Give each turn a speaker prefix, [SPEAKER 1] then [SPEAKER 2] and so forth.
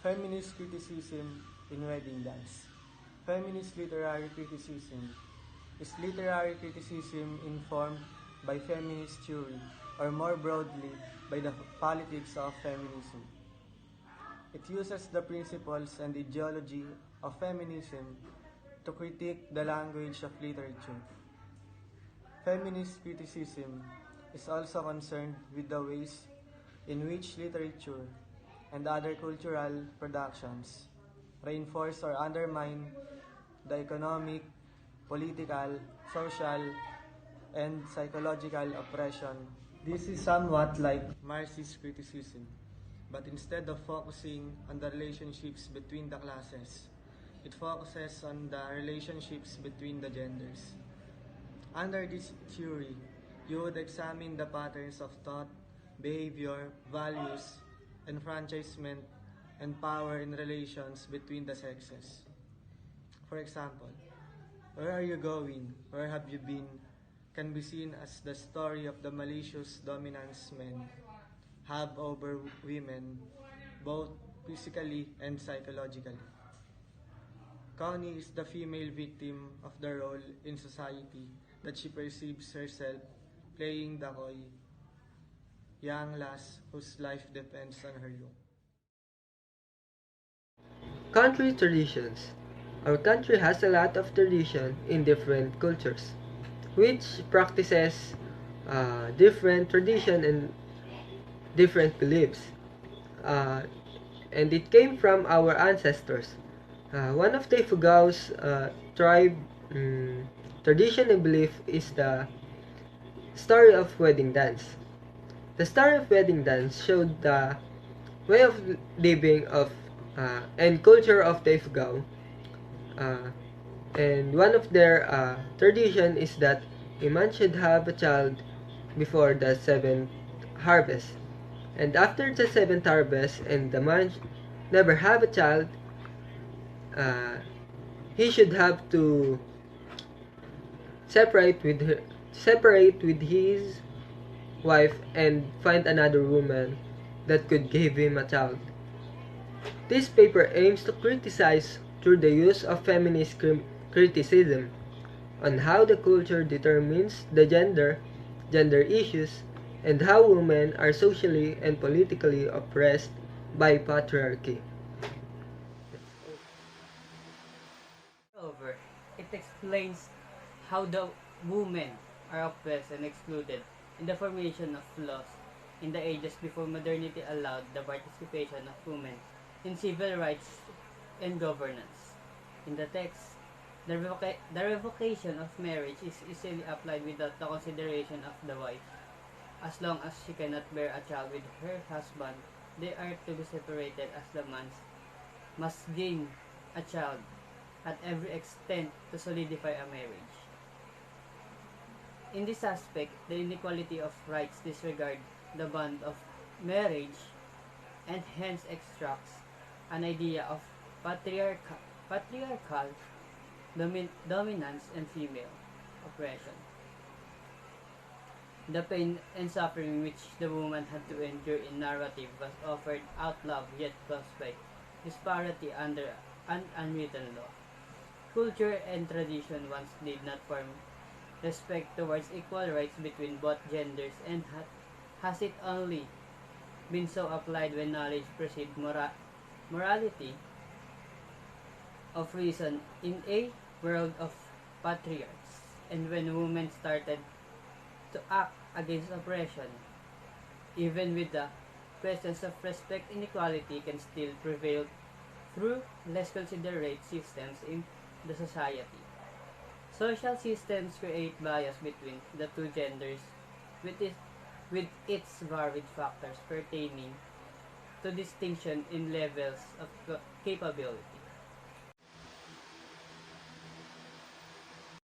[SPEAKER 1] Feminist criticism in wedding dance. Feminist literary criticism is literary criticism informed by feminist theory, or more broadly, by the politics of feminism. It uses the principles and ideology of feminism to critique the language of literature. Feminist criticism is also concerned with the ways in which literature and other cultural productions reinforce or undermine the economic, political, social, and psychological oppression. This is somewhat like Marxist criticism, but instead of focusing on the relationships between the classes, it focuses on the relationships between the genders. Under this theory, you would examine the patterns of thought, behavior, values, enfranchisement, and power in relations between the sexes. For example, where are you going? Where have you been? Can be seen as the story of the malicious dominance men have over women, both physically and psychologically. Connie is the female victim of the role in society that she perceives herself playing the coy, young lass whose life depends on her look.
[SPEAKER 2] Country traditions. Our country has a lot of tradition in different cultures, which practices different tradition and different beliefs. Uh, and it came from our ancestors. One of the Ifugao's tribe tradition and belief is the story of wedding dance. The story of wedding dance showed the way of living of and culture of the Ifugao. Uh, and one of their tradition is that a man should have a child before the seventh harvest. And after the seventh harvest and the man never have a child, uh, he should have to separate with his wife and find another woman that could give him a child. This paper aims to criticize through the use of feminist criticism on how the culture determines the gender issues, and how women are socially and politically oppressed by patriarchy.
[SPEAKER 3] Moreover, it explains how the women are oppressed and excluded in the formation of laws in the ages before modernity allowed the participation of women in civil rights and governance. In the text, the revocation of marriage is easily applied without the consideration of the wife. As long as she cannot bear a child with her husband, they are to be separated as the man must gain a child at every extent to solidify a marriage. In this aspect, the inequality of rights disregard the bond of marriage and hence extracts an idea of patriarchal dominance and female oppression. The pain and suffering which the woman had to endure in narrative was offered out loud yet caused by disparity under an unwritten law. Culture and tradition once did not form respect towards equal rights between both genders, and has it only been so applied when knowledge precedes morality of reason in a world of patriarchs, and when women started to act against oppression, even with the presence of respect, inequality can still prevail through less considerate systems in the society. Social systems create bias between the two genders with its varied factors pertaining to distinction in levels of capability.